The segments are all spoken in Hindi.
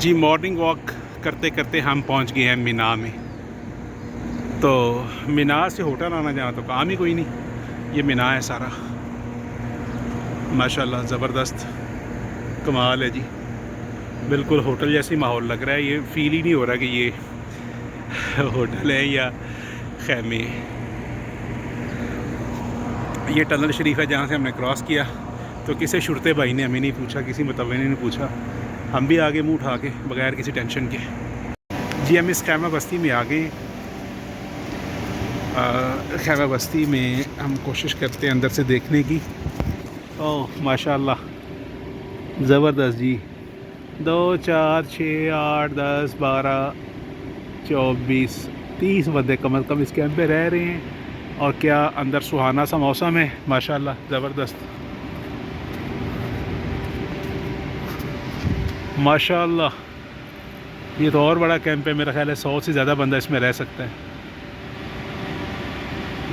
जी मॉर्निंग वॉक करते करते हम पहुंच गए हैं मीना में। तो मीना से होटल आना जाना तो काम ही कोई नहीं, ये मीना है सारा। माशाल्लाह ज़बरदस्त कमाल है जी, बिल्कुल होटल जैसी माहौल लग रहा है। ये फील ही नहीं हो रहा कि ये होटल है या खैमे। ये टनल शरीफ है जहाँ से हमने क्रॉस किया। तो किसी शुरते भाई ने हमें नहीं पूछा, किसी मुतव्वे ने नहीं पूछा, हम भी आगे मुँह उठा के बगैर किसी टेंशन के। जी हम इस खैमा बस्ती में आ गए। खैमा बस्ती में हम कोशिश करते हैं अंदर से देखने की। ओह माशाल्लाह ज़बरदस्त जी। 2 4 6 8 10 12 24 30 बंदे कम अज़ कम इस कैंप पे रह रहे हैं। और क्या अंदर सुहाना सा मौसम है, माशाल्लाह ज़बरदस्त। माशाल्लाह ये तो और बड़ा कैंप है, मेरा ख्याल है 100 से ज़्यादा बंदा इसमें रह सकता है।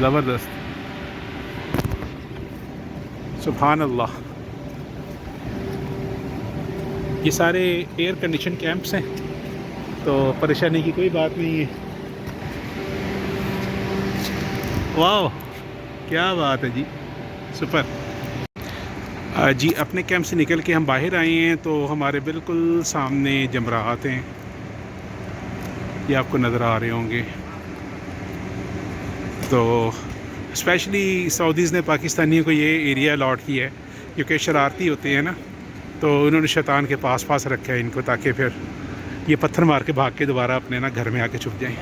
ज़बरदस्त, सुभान अल्लाह। ये सारे एयर कंडीशन कैंप्स हैं तो परेशानी की कोई बात नहीं है। वाह क्या बात है जी, सुपर। जी अपने कैंप से निकल के हम बाहर आए हैं तो हमारे बिल्कुल सामने जमरात हैं, ये आपको नज़र आ रहे होंगे। तो स्पेशली सऊदीज़ ने पाकिस्तानियों को ये एरिया अलॉट किया है क्योंकि शरारती होते हैं ना, तो उन्होंने शैतान के पास रखा है इनको ताकि फिर ये पत्थर मार के भाग के दोबारा अपने ना घर में आके छुप जाएं।